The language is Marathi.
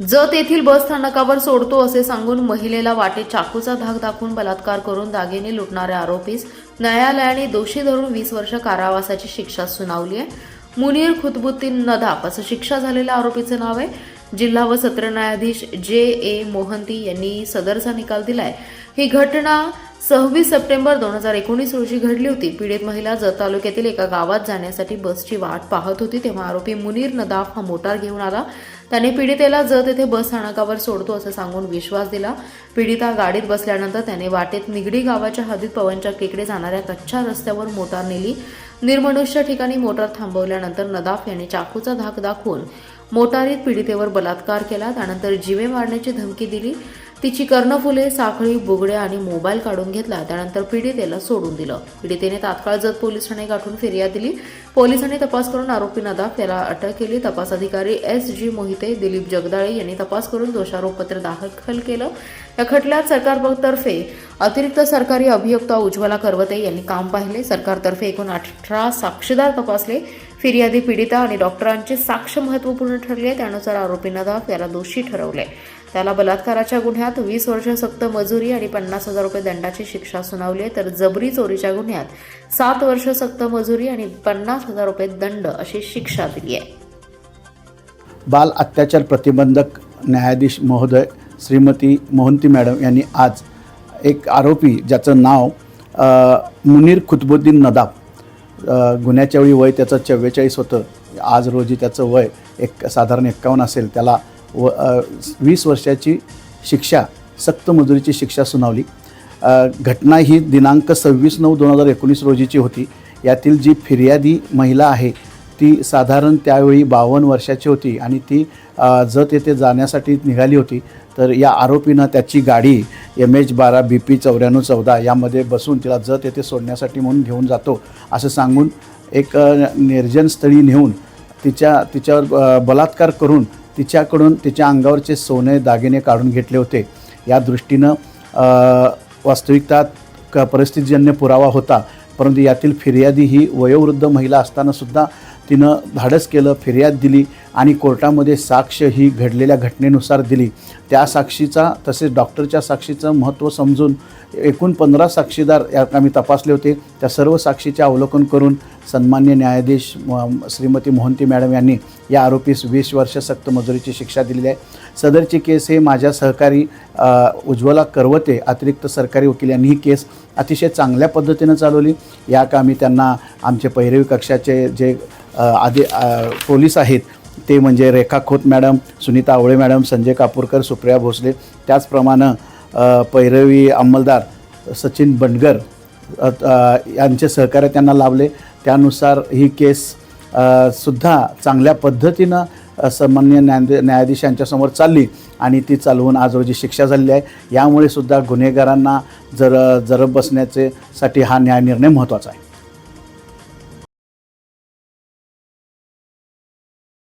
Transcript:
जत येथील बस स्थानकावर सोडतो असे सांगून महिलेला वाटेत चाकूचा धाक दाखवून बलात्कार करून दागिने लुटणाऱ्या आरोपीस न्यायालयाने दोषी धरून 20 वर्ष कारावासाची शिक्षा सुनावली आहे। मुनीर खुतबुद्दीन नदाफ असं शिक्षा झालेल्या आरोपीचं नाव आहे। जिल्हा व सत्र न्यायाधीश जे.ए. मोहंती यांनी सदरचा निकाल दिलाय। ही घटना 26 सप्टेंबर 2019 रोजी घडली होती। पीडित महिला जत तालुक्यातील एका गावात जाण्यासाठी बसची वाट पाहत होती, तेव्हा आरोपी मुनीर नदाफ हा मोटार घेऊन आला। त्याने पीडितेला जत येथे बस स्थानकावर सोडतो असं सांगून विश्वास दिला। पीडिता गाडीत बसल्यानंतर त्याने वाटेत निगडी गावाच्या हद्दीत पवनचक्कीकडे जाणाऱ्या कच्च्या रस्त्यावर मोटार नेली। निर्मनुष्य ठिकाणी मोटार थांबवल्यानंतर नदाफ यांनी चाकूचा धाक दाखवून मोटारीत पीडितेवर बलात्कार केला। त्यानंतर जीवे मारण्याची धमकी दिली। तिची कर्णफुले, साखळी, बुगड्या आणि मोबाईल काढून घेतला। त्यानंतर पीडितेला सोडून दिलं। पीडितेने तात्काळ जत पोलीस ठाणे गाठून फिर्याद दिली। पोलिसांनी तपास करून आरोपी नदाफ याला अटक केली। तपास अधिकारी S.G. मोहिते, दिलीप जगदाळे यांनी तपास करून दोषारोपपत्र दाखल केलं। या खटल्यात सरकारतर्फे अतिरिक्त सरकारी अभियोक्ता उज्ज्वला करवते यांनी काम पाहिले। सरकारतर्फे एकूण 18 साक्षीदार तपासले। फिर्यादी, पीडिता आणि डॉक्टरांची साक्ष महत्त्वपूर्ण ठरली आहे। त्यानुसार आरोपी नदाफ याला दोषी ठरवले। त्याला बलात्काराच्या गुन्ह्यात 20 वर्ष सक्त मजुरी आणि 50,000 रुपये दंडाची शिक्षा सुनावली आहे, तर जबरी चोरीच्या गुन्ह्यात 7 वर्ष सक्त मजुरी आणि 50,000 रुपये दंड अशी शिक्षा दिली आहे। बाल अत्याचार प्रतिबंधक न्यायाधीश महोदय श्रीमती मोहंती मॅडम यांनी आज एक आरोपी ज्याचं नाव मुनीर खुतबुद्दीन नदाफ, गुन्ह्याच्या वेळी वय त्याचं 44 होतं। आज रोजी त्याचं वय साधारण 51 असेल। त्याला 20 वर्षाची शिक्षा, सक्त मजुरीची शिक्षा सुनावली। घटना ही दिनांक 26/9/2019 रोजीची होती। यातील जी फिर्यादी महिला आहे ती साधारण त्यावेळी 52 वर्षाची होती आणि ती जत येथे जाण्यासाठी निघाली होती। तर या आरोपीनं त्याची गाडी MH12 BP 9414 यामध्ये बसून तिला जत येथे सोडण्यासाठी म्हणून घेऊन जातो असं सांगून एक निर्जन स्थळी नेऊन तिच्यावर बलात्कार करून तिच्याकडून तिच्या अंगावरचे सोने दागिने काढून घेतले होते। या दृष्टीनं वास्तविकतात परिस्थितीजन्य पुरावा होता, परंतु यातील फिर्यादी ही वयोवृद्ध महिला असतानासुद्धा तिनं धाडस केलं, फिर्याद दिली आणि कोर्टामध्ये साक्ष ही घडलेल्या घटनेनुसार दिली। त्या साक्षीचा तसेच डॉक्टरच्या साक्षीचं महत्त्व समजून एकूण 15 साक्षीदार यात आम्ही तपासले होते। त्या सर्व साक्षीचे अवलोकन करून सन्मान्य न्यायाधीश श्रीमती मोहंती मॅडम यांनी या आरोपीस 20 वर्ष सक्त मजुरीची शिक्षा दिलेली आहे। सदरची केस हे माझ्या सहकारी उज्ज्वला करवते, अतिरिक्त सरकारी वकील यांनी ही केस अतिशय चांगल्या पद्धतीनं चालवली। या कामी त्यांना आमचे पैरवी कक्षाचे जे पोलीस आहेत ते म्हणजे रेखा खोत मॅडम, सुनीता आवळे मॅडम, संजय कापूरकर, सुप्रिया भोसले, त्याचप्रमाणे पैरवी अंमलदार सचिन बंडगर यांचे सहकार्य त्यांना लाभले। त्यानुसार ही केस सुद्धा चांगल्या पद्धतीनं सन्मान्य न्यायाधीशांच्यासमोर चालली आणि ती चालवून आज रोजी शिक्षा झालेली आहे। यामुळे सुद्धा गुन्हेगारांना जरब बसण्याचे साठी हा न्याय निर्णय महत्त्वाचा आहे।